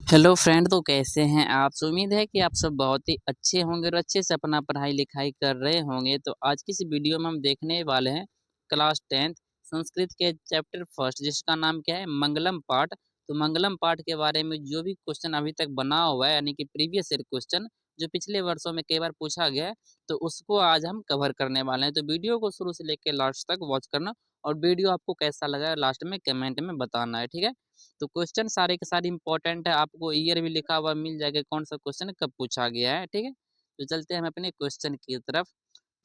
Hello friend, तो कैसे हैं आप? उम्मीद है कि आप सब बहुत ही अच्छे होंगे और अच्छे से अपना पढ़ाई लिखाई कर रहे होंगे। तो आज की इस वीडियो में हम देखने वाले हैं क्लास 10th संस्कृत के चैप्टर फर्स्ट, जिसका नाम क्या है, मंगलम पाठ। तो मंगलम पाठ के बारे में जो भी क्वेश्चन अभी तक बना हुआ है, यानी कि प्रीवियस ईयर क्वेश्चन जो पिछले वर्षों में कई बार पूछा गया है, तो उसको आज हम कवर करने वाले हैं। तो वीडियो को शुरू से लेकर लास्ट तक वॉच करना, और वीडियो आपको कैसा लगा लास्ट में कमेंट में बताना है, ठीक है। तो क्वेश्चन सारे के सारे इंपॉर्टेंट है, आपको ईयर भी लिखा हुआ मिल जाएगा, कौन सा क्वेश्चन कब पूछा गया है, ठीक है। तो चलते हैं हम अपने क्वेश्चन की तरफ।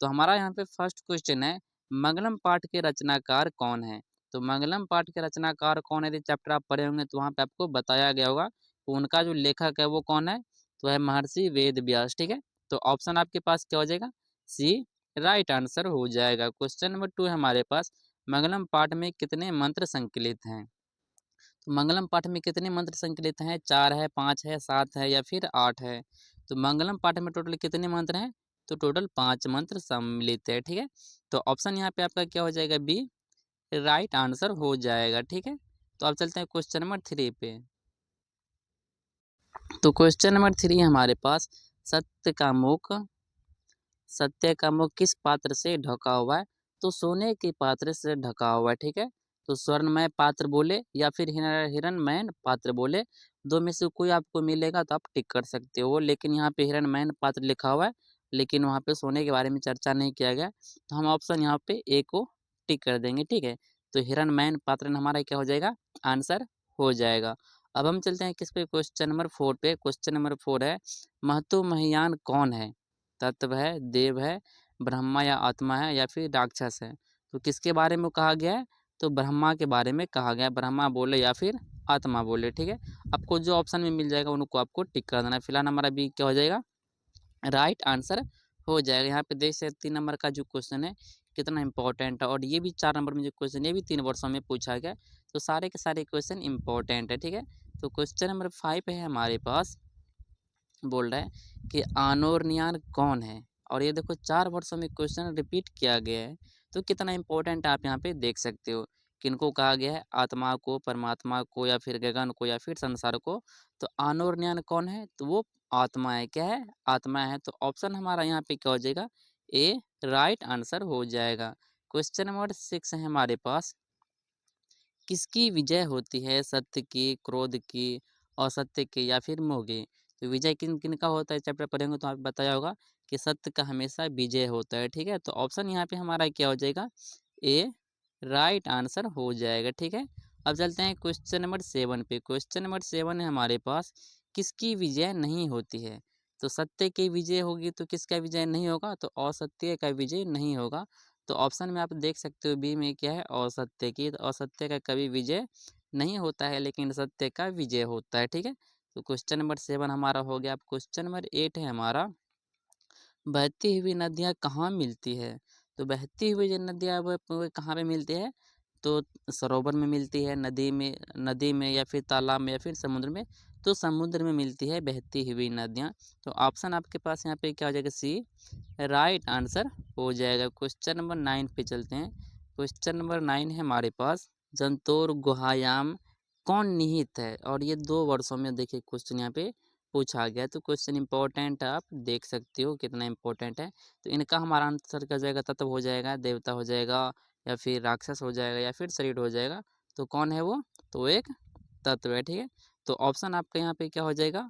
तो हमारा यहाँ पे फर्स्ट क्वेश्चन है, मंगलम पाठ के रचनाकार कौन है? तो मंगलम पाठ के रचनाकार कौन है, यदि चैप्टर आप पढ़े होंगे तो वहाँ पे आपको बताया गया होगा। तो उनका जो लेखक है वो कौन है? तो है महर्षि वेद व्यास, ठीक है। तो ऑप्शन आपके पास क्या हो जाएगा? सी राइट आंसर हो जाएगा। क्वेश्चन नंबर 2 है हमारे पास, मंगलम पाठ में कितने मंत्र संकलित हैं? तो मंगलम पाठ में कितने मंत्र संकलित हैं? 4 है, 5 है, 7 है या फिर 8 है? तो मंगलम पाठ में टोटल कितने मंत्र हैं? तो टोटल 5 मंत्र सम्मिलित है, ठीक है। तो ऑप्शन यहाँ पे आपका क्या हो जाएगा? बी राइट आंसर हो जाएगा, ठीक है। तो अब चलते हैं क्वेश्चन नंबर 3 पे। तो क्वेश्चन नंबर 3 हमारे पास, सत्य का मुख सत्य का मुख किस पात्र से ढका हुआ है? तो सोने के पात्र से ढका हुआ है, ठीक है। तो स्वर्णमय पात्र बोले या फिर हिरणमय पात्र बोले, दो में से कोई आपको मिलेगा तो आप टिक कर सकते हो। लेकिन यहाँ पे हिरणमय पात्र लिखा हुआ है, लेकिन वहाँ पे सोने के बारे में चर्चा नहीं किया गया, तो हम ऑप्शन यहाँ पे ए को टिक कर देंगे, ठीक है। तो हिरणमय पात्र हमारा क्या हो जाएगा? आंसर हो जाएगा। अब हम चलते हैं किस पे? क्वेश्चन नंबर 4 पे। क्वेश्चन नंबर 4 है, महतो महियान कौन है? तत्व है, देव है, ब्रह्मा या आत्मा है या फिर राक्षस है? तो किसके बारे में कहा गया है? तो ब्रह्मा के बारे में कहा गया है। ब्रह्मा बोले या फिर आत्मा बोले, ठीक है। आपको जो ऑप्शन में मिल जाएगा उनको आपको टिक कर देना है। फिलहाल हमारा बी क्या हो जाएगा? राइट आंसर हो जाएगा। यहाँ पे देख सकते 3 नंबर का जो क्वेश्चन है कितना इंपॉर्टेंट है, और ये भी 4 नंबर में जो क्वेश्चन है ये भी 3 वर्षों में पूछा गया। तो सारे के सारे क्वेश्चन इंपॉर्टेंट है, ठीक है। तो क्वेश्चन नंबर 5 है हमारे पास, बोल रहा है कि आनोरनियान कौन है? और ये देखो 4 वर्षों में क्वेश्चन रिपीट किया गया है, तो कितना इंपॉर्टेंट आप यहाँ पे देख सकते हो। किनको कहा गया है? आत्मा को, परमात्मा को या फिर गगन को या फिर संसार को। तो आनोरनियान कौन है? तो वो आत्मा है। क्या है? आत्मा है। तो ऑप्शन हमारा यहाँ पे क्या हो जाएगा? ए राइट आंसर हो जाएगा। क्वेश्चन नंबर 6 है हमारे पास, किसकी विजय होती है? सत्य की, क्रोध की, असत्य की या फिर मोह की? तो विजय किन किन का होता है? चैप्टर पढ़ेंगे तो आपको बताया होगा कि सत्य का हमेशा विजय होता है, ठीक है। तो ऑप्शन यहाँ पे हमारा क्या हो जाएगा? ए राइट आंसर हो जाएगा, ठीक है। अब चलते हैं क्वेश्चन नंबर 7 पे। क्वेश्चन नंबर 7 है हमारे पास, किसकी विजय नहीं होती है? तो सत्य की विजय होगी तो किसका विजय नहीं होगा? तो असत्य का विजय नहीं होगा। तो ऑप्शन में आप देख सकते हो बी में क्या है? असत्य की। तो असत्य का कभी विजय नहीं होता है, लेकिन सत्य का विजय होता है, ठीक है। तो क्वेश्चन नंबर 7 हमारा हो गया। अब क्वेश्चन नंबर 8 है हमारा, बहती हुई नदियाँ कहाँ मिलती है? तो बहती हुई जो नदियाँ वो कहाँ पे मिलती है? तो सरोवर में मिलती है, नदी में या फिर तालाब में या फिर समुद्र में। तो समुद्र में मिलती है बहती हुई नदियाँ। तो ऑप्शन आपके पास यहाँ पे क्या हो जाएगा? सी राइट आंसर हो जाएगा। क्वेश्चन नंबर 9 पे चलते हैं। क्वेश्चन नंबर 9 है हमारे पास, जंतोर गुहायाम कौन निहित है? और ये 2 वर्षों में देखिए क्वेश्चन यहाँ पे पूछा गया है। तो क्वेश्चन इंपॉर्टेंट है, आप देख सकते हो कितना इंपॉर्टेंट है। तो इनका हमारा आंसर क्या हो जाएगा? तत्व हो जाएगा, देवता हो जाएगा या फिर राक्षस हो जाएगा या फिर शरीर हो जाएगा। तो कौन है वो? तो एक तत्व है, ठीक है। तो ऑप्शन आपका यहाँ पे क्या हो जाएगा?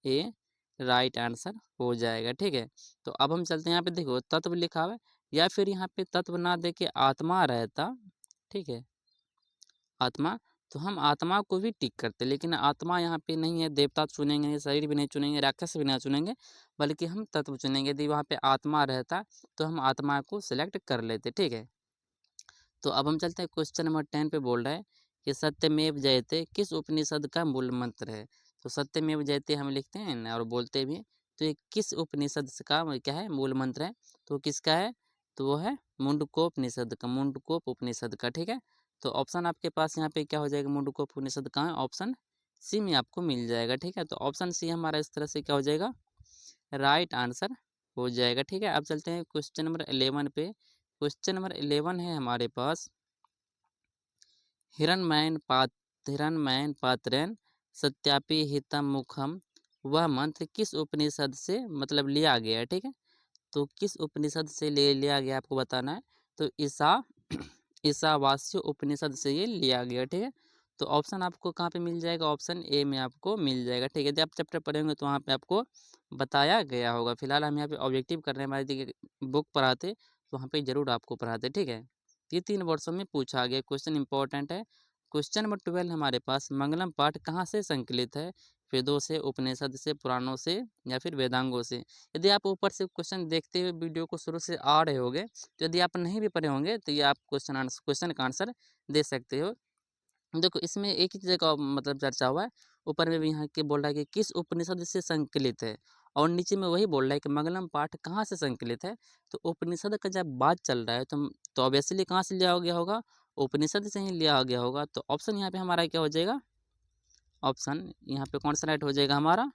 ए राइट आंसर हो जाएगा, ठीक है। तो अब हम चलते हैं, यहाँ पे देखो तत्व लिखा हुआ है, या फिर यहाँ पे तत्व ना दे के आत्मा रहता, ठीक है, आत्मा, तो हम आत्मा को भी टिक करते, लेकिन आत्मा यहाँ पे नहीं है। देवता चुनेंगे नहीं, शरीर भी नहीं चुनेंगे, राक्षस भी नहीं चुनेंगे, बल्कि हम तत्व चुनेंगे। यदि वहाँ पे आत्मा रहता तो हम आत्मा को सिलेक्ट कर लेते, ठीक है। तो अब हम चलते हैं क्वेश्चन नंबर 10 पे। बोल रहा है कि सत्यमेव जयते किस उपनिषद का मूल मंत्र है? तो सत्यमेव जयते हम लिखते हैं ना और बोलते भी हैं, तो ये किस उपनिषद का क्या है? मूल मंत्र है। तो किसका है? तो वो है मुंडकोपनिषद का, मुंडकोप उपनिषद का, ठीक है। तो ऑप्शन आपके पास यहाँ पे क्या हो जाएगा? मुंडकोप उपनिषद का है, ऑप्शन सी में आपको मिल जाएगा, ठीक है। तो ऑप्शन सी हमारा इस तरह से क्या हो जाएगा? राइट आंसर हो जाएगा, ठीक है। अब चलते हैं क्वेश्चन नंबर 11 पे। क्वेश्चन नंबर 11 है हमारे पास, हिरणमय पात्रेण सत्यापि हितम मुखम, वह मंत्र किस उपनिषद से मतलब लिया गया है, ठीक है। तो किस उपनिषद से ले लिया गया आपको बताना है। तो ईशावास्य उपनिषद से ये लिया गया, ठीक है। तो ऑप्शन आपको कहाँ पे मिल जाएगा, ऑप्शन ए में आपको मिल जाएगा, ठीक है। जब आप चैप्टर पढ़ेंगे तो वहाँ पे आपको बताया गया होगा। फिलहाल हम यहाँ पे ऑब्जेक्टिव कर रहे हैं, हमारे देखिए बुक पढ़ाते तो वहाँ पे जरूर आपको पढ़ाते, ठीक है। ये 3 वर्षों में पूछा गया क्वेश्चन, इंपॉर्टेंट है। क्वेश्चन नंबर 12 हमारे पास, मंगलम पाठ कहाँ से संकलित है, वेदों से, उपनिषद से, पुराणों से या फिर वेदांगों से। यदि आप ऊपर से क्वेश्चन देखते हुए वीडियो को शुरू से आ रहे होंगे, तो यदि आप नहीं भी पढ़े होंगे तो ये आप क्वेश्चन का आंसर दे सकते हो। देखो इसमें एक ही चीज़ का मतलब चर्चा हुआ है, ऊपर में भी यहाँ के बोल रहा है कि किस उपनिषद से संकलित है, और नीचे में वही बोल रहा है कि मंगलम पाठ कहाँ से संकलित है। तो उपनिषद का जब बात चल रहा है तो ऑब्वियसली कहाँ से लिया गया होगा, उपनिषद से ही लिया गया होगा। तो ऑप्शन यहाँ पे हमारा क्या हो जाएगा, ऑप्शन यहाँ पे कौन सा राइट हो जाएगा हमारा,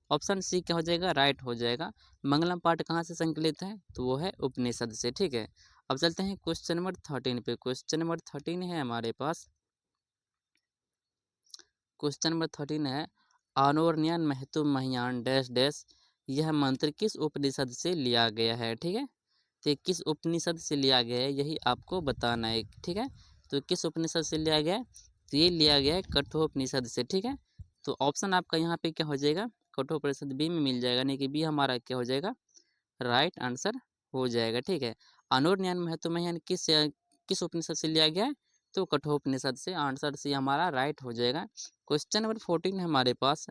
ऑप्शन सी क्या हो जाएगा, राइट हो जाएगा। मंगलम पाठ कहाँ से संकलित है, तो वो है उपनिषद से, ठीक है। अब चलते हैं क्वेश्चन नंबर 13 पे। क्वेश्चन नंबर 13 है हमारे पास, क्वेश्चन नंबर 13 है, आनोरन्यान महतु महियान डैश डैश, यह मंत्र किस उपनिषद से लिया गया है, ठीक है। तो ये किस उपनिषद से लिया गया है यही आपको बताना है, ठीक है। तो किस उपनिषद से लिया गया है, तो ये लिया गया है कठोपनिषद से, ठीक है। तो ऑप्शन आपका यहाँ पे क्या हो जाएगा, कठोपनिषद बी में मिल जाएगा, यानी कि बी हमारा क्या हो जाएगा, राइट आंसर हो जाएगा, ठीक है। अनुज्ञान महत्वमय किस उपनिषद से लिया गया है, तो कठोपनिषद से, आंसर सी हमारा राइट हो जाएगा। क्वेश्चन नंबर 14 है हमारे पास,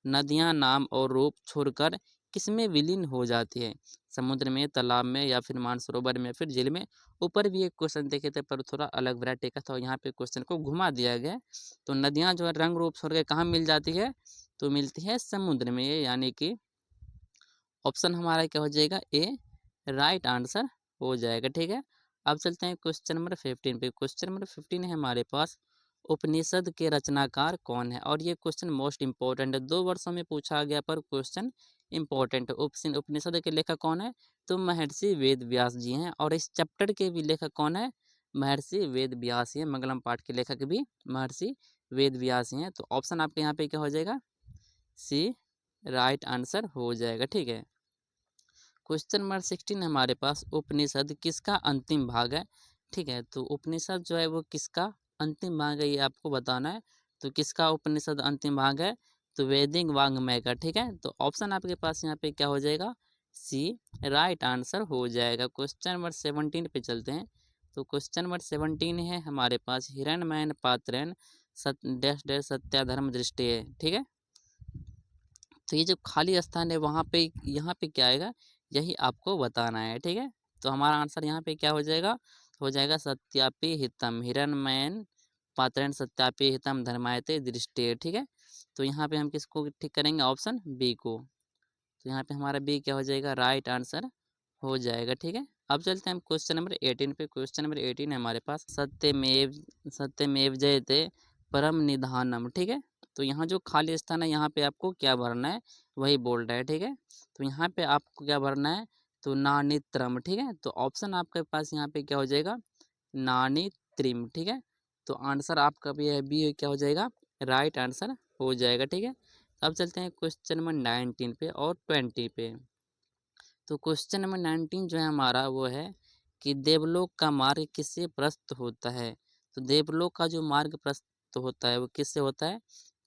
नदियां नाम और रूप छोड़कर किसमें विलीन हो जाती है, समुद्र में, तालाब में या फिर मानसरोवर में या फिर झील में। ऊपर भी एक क्वेश्चन देखे थे पर थोड़ा अलग वैरायटी का था, यहाँ पे क्वेश्चन को घुमा दिया गया। तो नदियां जो है रंग रूप छोड़ के कहाँ मिल जाती है, तो मिलती है समुद्र में, यानी कि ऑप्शन हमारा क्या हो जाएगा, ए राइट आंसर हो जाएगा, ठीक है। अब चलते हैं क्वेश्चन नंबर 15 पे। क्वेश्चन नंबर 15 है हमारे पास, उपनिषद के रचनाकार कौन है, और ये क्वेश्चन मोस्ट इंपॉर्टेंट है, 2 वर्षों में पूछा गया पर क्वेश्चन इंपॉर्टेंट है। उपनिषद के लेखक कौन है, तो महर्षि वेद व्यास जी हैं, और इस चैप्टर के भी लेखक कौन है, महर्षि वेद व्यास ही हैं। मंगलम पाठ के लेखक भी महर्षि वेद व्यास ही हैं। तो ऑप्शन आपके यहाँ पे क्या हो जाएगा, सी राइट आंसर हो जाएगा, ठीक है। क्वेश्चन नंबर 16 हमारे पास, उपनिषद किसका अंतिम भाग है, ठीक है। तो उपनिषद जो है वो किसका अंतिम भाग है ये आपको बताना है। तो किसका उपनिषद अंतिम भाग है, तो वैदिक वाङ्मय का, ठीक है। तो ऑप्शन आपके पास यहाँ पे क्या हो जाएगा, सी राइट आंसर हो जाएगा। क्वेश्चन नंबर 17 पे चलते हैं। तो क्वेश्चन नंबर 17 है हमारे पास, हिरण्मयन पात्रेण डैश डैश सत्याधर्म दृष्टि है, ठीक है। तो ये जो खाली स्थान है वहाँ पे, यहाँ पे क्या आएगा, यही आपको बताना है, ठीक है। तो हमारा आंसर यहाँ पे क्या हो जाएगा सत्यापि हितम, हिरण्मयन पात्रेण सत्यापि हितम धर्मायते दृष्टि, ठीक है। तो यहाँ पे हम किसको ठीक करेंगे, ऑप्शन बी को। तो यहाँ पे हमारा बी क्या हो जाएगा, राइट आंसर हो जाएगा, ठीक है। अब चलते हैं हम क्वेश्चन नंबर 18 पे। क्वेश्चन नंबर 18 है हमारे पास, सत्यमेव जयते परम निधानम, ठीक है। तो यहाँ जो खाली स्थान है यहाँ पे आपको क्या भरना है, वही बोल रहा है, ठीक है। तो यहाँ पे आपको क्या भरना है, तो नानित्रम, ठीक है। तो ऑप्शन आपके पास यहाँ पे क्या हो जाएगा, नानित्रिम, ठीक है। तो आंसर आपका भी है बी क्या हो जाएगा, राइट आंसर हो जाएगा, ठीक है। अब चलते हैं क्वेश्चन नंबर 19 पे और 20 पे। तो क्वेश्चन नंबर 19 जो है हमारा वो है कि देवलोक का मार्ग किससे प्रस्त होता है। तो देवलोक का जो मार्ग प्रस्त होता है वो किससे होता है,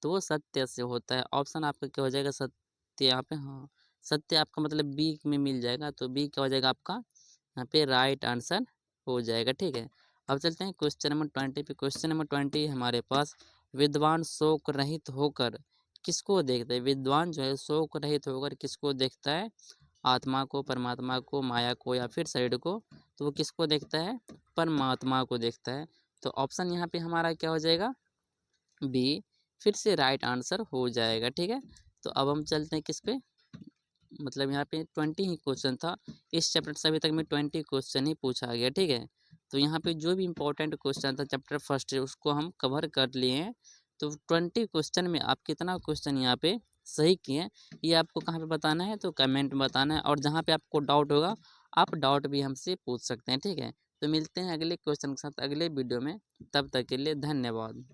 तो वो सत्य से होता है। ऑप्शन आपका क्या हो जाएगा, सत्य, यहाँ पे हाँ सत्य आपका मतलब बी में मिल जाएगा। तो बी क्या हो जाएगा आपका यहाँ पे राइट आंसर हो जाएगा, ठीक है। अब चलते हैं क्वेश्चन नंबर 20 पे। क्वेश्चन नंबर 20 हमारे पास, विद्वान शोक रहित होकर किसको देखता है, विद्वान जो है शोक रहित होकर किसको देखता है, आत्मा को, परमात्मा को, माया को या फिर शरीर को। तो वो किसको देखता है, परमात्मा को देखता है। तो ऑप्शन यहाँ पे हमारा क्या हो जाएगा, बी फिर से राइट आंसर हो जाएगा, ठीक है। तो अब हम चलते हैं किस पे, मतलब यहाँ पे 20 ही क्वेश्चन था इस चैप्टर से, अभी तक में 20 क्वेश्चन ही पूछा गया, ठीक है। तो यहाँ पे जो भी इंपॉर्टेंट क्वेश्चन था चैप्टर फर्स्ट है उसको हम कवर कर लिए हैं। तो 20 क्वेश्चन में आप कितना क्वेश्चन यहाँ पे सही किए ये आपको कहाँ पे बताना है, तो कमेंट में बताना है। और जहाँ पे आपको डाउट होगा आप डाउट भी हमसे पूछ सकते हैं, ठीक है। तो मिलते हैं अगले क्वेश्चन के साथ अगले वीडियो में, तब तक के लिए धन्यवाद।